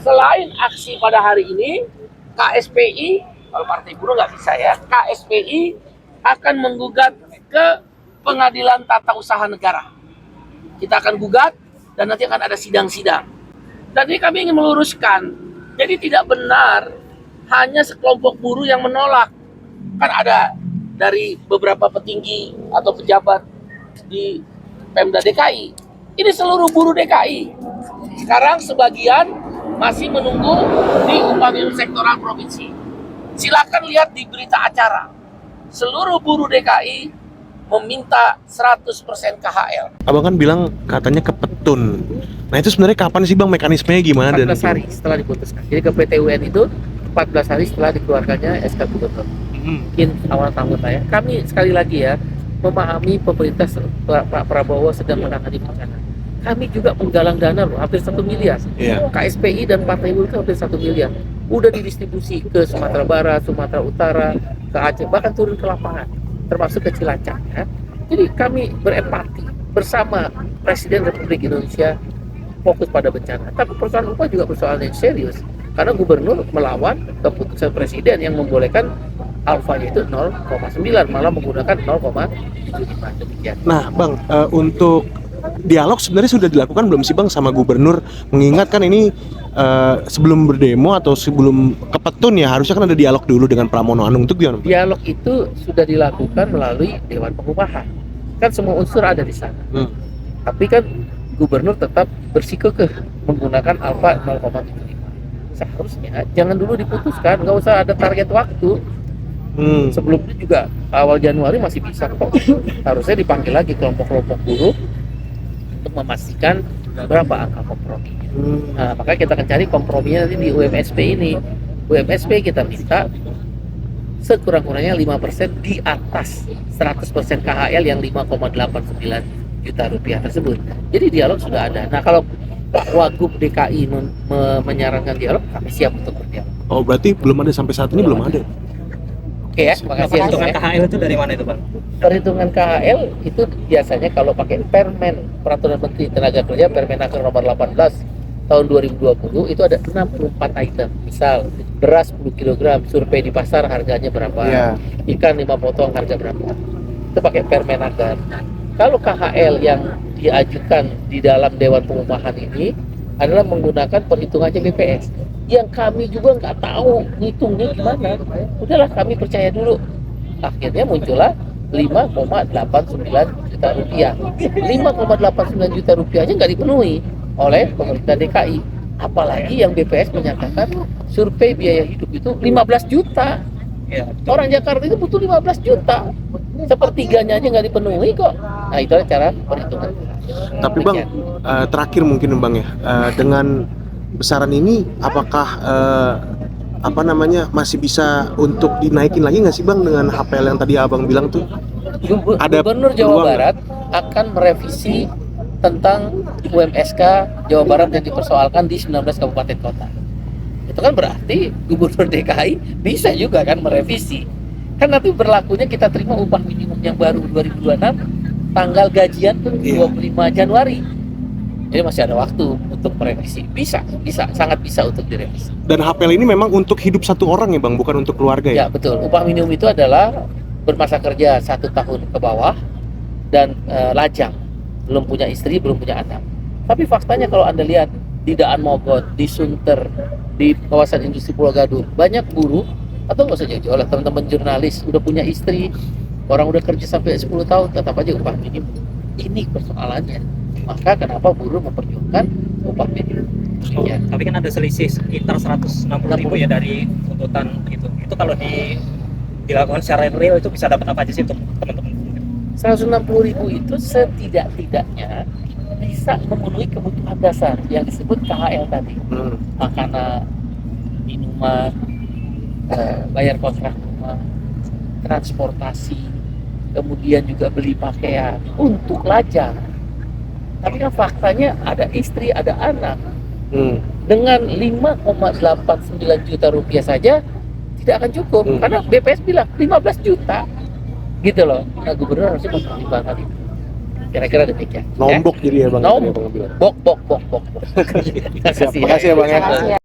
selain aksi pada hari ini, KSPI, kalau Partai Buruh nggak bisa ya, KSPI akan menggugat ke Pengadilan Tata Usaha Negara. Kita akan gugat dan nanti akan ada sidang-sidang. Dan ini kami ingin meluruskan, jadi tidak benar hanya sekelompok buruh yang menolak. Kan ada dari beberapa petinggi atau pejabat di Pemda DKI. Ini seluruh buruh DKI. Sekarang sebagian masih menunggu di upah minimum sektoral provinsi. Silakan lihat di berita acara. Seluruh buruh DKI meminta 100% KHL. Abang kan bilang katanya ke Petun. Nah itu sebenarnya kapan sih Bang, mekanismenya gimana? 14 hari setelah diputuskan. Jadi ke PT UN itu 14 hari setelah dikeluarkannya SK Gubernur. Mungkin awal tahun lah ya. Kami sekali lagi ya memahami pemerintah Pak Prabowo sedang menangani bencana. Kami juga menggalang dana loh, hampir 1 miliar. KSPI dan Partai Buruh itu hampir 1 miliar. Udah didistribusi ke Sumatera Barat, Sumatera Utara, ke Aceh, bahkan turun ke lapangan, termasuk ke Cilacap. Ya. Jadi kami berempati bersama Presiden Republik Indonesia fokus pada bencana. Tapi persoalan upah juga persoalan yang serius. Karena gubernur melawan keputusan presiden yang membolehkan alfanya itu 0,9, malah menggunakan 0,75. Demikian. Nah Bang, untuk dialog sebenarnya sudah dilakukan belum sih Bang sama gubernur? Mengingat kan ini sebelum berdemo atau sebelum ke Petun ya harusnya kan ada dialog dulu dengan Pramono Anung, itu gimana? Dialog itu sudah dilakukan melalui Dewan Pengupahan. Kan semua unsur ada di sana. Tapi kan gubernur tetap bersikukuh menggunakan alfa 0,75. Seharusnya jangan dulu diputuskan, nggak usah ada target waktu. Sebelumnya juga awal Januari masih bisa kok. Harusnya dipanggil lagi kelompok-kelompok buruh untuk memastikan berapa angka kompromi. Nah, makanya kita akan cari komprominya nanti di UMSP ini. UMSP kita minta sekurang-kurangnya 5% di atas 100% KHL yang 5,89 juta rupiah tersebut. Jadi dialog sudah ada. Nah kalau Pak Wagub DKI menyarankan dialog, kami siap untuk berdialog. Oh berarti belum ada sampai saat ini belum ada. Oke ya, makasih. Perhitungan KHL itu dari mana itu Bang? Perhitungan KHL itu biasanya kalau pakai Permen Peraturan Menteri Tenaga Kerja Permenaker nomor 18 tahun 2020 itu ada 64 item. Misal beras 10 kg, survei di pasar harganya berapa, ikan 5 potong harga berapa. Itu pakai Permenaker. Kalau KHL yang diajukan di dalam Dewan Pengupahan ini adalah menggunakan perhitungannya BPS yang kami juga nggak tahu ngitungnya gimana. Udahlah kami percaya dulu. Akhirnya muncullah 5,89 juta rupiah. 5,89 juta rupiah aja nggak dipenuhi oleh pemerintah DKI. Apalagi yang BPS menyatakan survei biaya hidup itu 15 juta. Orang Jakarta itu butuh 15 juta. Sepertiganya aja nggak dipenuhi kok. Nah itu cara perhitungan. Tapi Bang, terakhir mungkin Bang ya, dengan besaran ini apakah masih bisa untuk dinaikin lagi nggak sih Bang dengan HPL yang tadi Abang bilang tuh? Gubernur Jawa Barat akan merevisi tentang UMSK Jawa Barat yang dipersoalkan di 19 kabupaten kota. Itu kan berarti Gubernur DKI bisa juga kan merevisi. Kan nanti berlakunya kita terima upah minimum yang baru 2026, tanggal gajian tuh 25 Januari. Jadi masih ada waktu untuk merevisi. Bisa, sangat bisa untuk direvisi. Dan HPL ini memang untuk hidup satu orang ya Bang, bukan untuk keluarga ya? Ya betul, upah minimum itu adalah bermasa kerja 1 tahun ke bawah dan lajang, belum punya istri, belum punya anak. Tapi faktanya kalau Anda lihat di Daan Mogot, di Sunter, di kawasan industri Pulau Gadung, banyak buruh atau nggak usah jauh-jauh lah, teman-teman jurnalis udah punya istri, orang udah kerja sampai 10 tahun tetap aja upah minimum. Ini persoalannya. Maka kenapa buruh memperjuangkan upah minimum? Ya. Tapi kan ada selisih sekitar 160.000 ya dari tuntutan itu. Itu kalau dilakukan secara real itu bisa dapat apa aja sih untuk teman-teman? 160.000 itu setidak-tidaknya bisa memenuhi kebutuhan dasar yang disebut KHL tadi. Makanan, minuman, bayar kontrak rumah, transportasi, kemudian juga beli pakaian untuk lajang. Tapi kan faktanya ada istri, ada anak. Dengan 5,89 juta rupiah saja tidak akan cukup. Karena BPS bilang 15 juta. Gitu loh. Nah, gubernur harusnya mempertimbangkan itu. Kira-kira demikian. Nombok jadi ya bang. Nombok. Tadi abang bilang. Bok. Terima Siap, kasih makasih ya bang ya. Makasih ya.